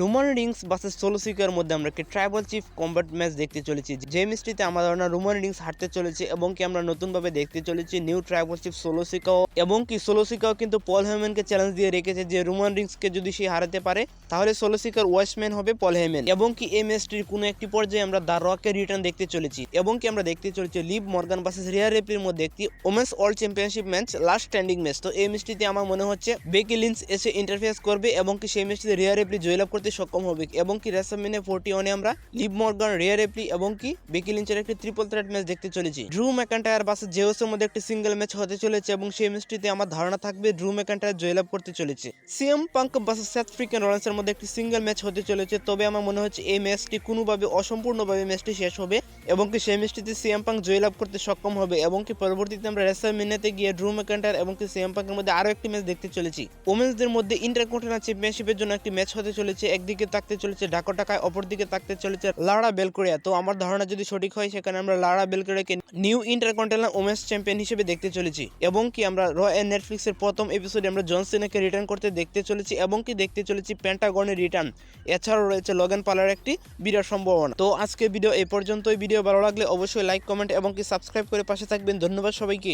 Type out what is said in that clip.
Roman Rings versus solo seeker মধ্যে আমরা একটি ট্রাইবাল চিফ কম্ব্যাট ম্যাচ দেখতে চলেছি, যে ম্যাচটিতে আমার ধারণা রোমান রিংস হারতে চলেছে এবং কি আমরা নতুনভাবে দেখতে চলেছি নিউ ট্রাইবাল চিফ সোলো সিকাও। এবং কি সোলো সিকাও কিন্তু পল হেমেনকে চ্যালেঞ্জ দিয়ে রেখেছে যে রোমান রিংসকে যদি সে হারাতে পারে তাহলে সোলো সিকার ওয়াচম্যান হবে পল হেমেন। এবং কি এই ম্যাচটির কোনো একটি পর্যায়ে আমরা দ্য রকের রিটার্ন দেখতে চলেছি এবং কি আমরা দেখতে চলেছি লিভ মর্গান ভার্সেস রিয়া রিপ্লির মধ্যে একটি women's world championship match, last standing match. তো এই ম্যাচটিতে আমার মনে হচ্ছে বেকি লিঞ্চ এসে ইন্টারফেস করবে এবং কি সেই ম্যাচটিতে রিয়া রিপ্লি জয়লাভ করতে সক্ষম হবে। এবং কি রেসলম্যানিয়া 41 আমরা লিভ মর্গান, রিয়া রিপ্লি এবং কি বেকি লিঞ্চের একটি ট্রিপল থ্রেট ম্যাচ দেখতে চলেছি। ড্রু ম্যাকইন্টায়ার ভার্সেস জেউসের মধ্যে একটি সিঙ্গেল ম্যাচ হতে চলেছে এবং সেই ম্যাচটিতে আমার ধারণা থাকবে ড্রু ম্যাকইন্টায়ার জয়লাভ করতে চলেছে। সিএম পাঙ্ক ভার্সেস সেথ ফ্রিকেন রলিন্সের মধ্যে একটি সিঙ্গেল ম্যাচ হতে চলেছে, তবে আমার মনে হচ্ছে এই ম্যাচটি কোনোভাবে অসম্পূর্ণভাবে ম্যাচটি শেষ হবে এবং কি সেই ম্যাচটিতে সিএম পাঙ্ক জয়লাভ করতে সক্ষম হবে। এবং কি পরবর্তীতে আমরা রেসলম্যানিয়াতে গিয়ে ড্রু ম্যাকইন্টায়ার এবং কি সিএম পাঙ্কের মধ্যে আরো একটি ম্যাচ দেখতে চলেছি। ওমেন্সদের মধ্যে ইন্টারকন্টিনেন্টাল চ্যাম্পিয়নশিপের জন্য একটি ম্যাচ হতে চলেছে। একদিকে থাকতে চলেছে ডাকোটা কাই, অপরদিকে থাকতে চলেছে লারা বেলকোরিয়া। তো আমার ধারণা যদি সঠিক হয় সেখানে আমরা লারা বেলকোরিয়াকে নিউ ইন্টারকন্টিনেন্টাল ওমেন্স চ্যাম্পিয়ন হিসেবে দেখতে চলেছি। এবং কি আমরা র এন্ড নেটফ্লিক্সের প্রথম এপিসোডে আমরা জন সিনাকে রিটার্ন করতে দেখতে চলেছি এবং কি দেখতে চলেছি পেন্টাগনের রিটার্ন। এছাড়াও রয়েছে লগেন পলের একটি বিরাট সম্ভাবনা। তো আজকে ভিডিও এই পর্যন্তই। ভিডিও ভালো লাগলে অবশ্যই লাইক, কমেন্ট এবং কি সাবস্ক্রাইব করে পাশে থাকবেন। ধন্যবাদ সবাইকে।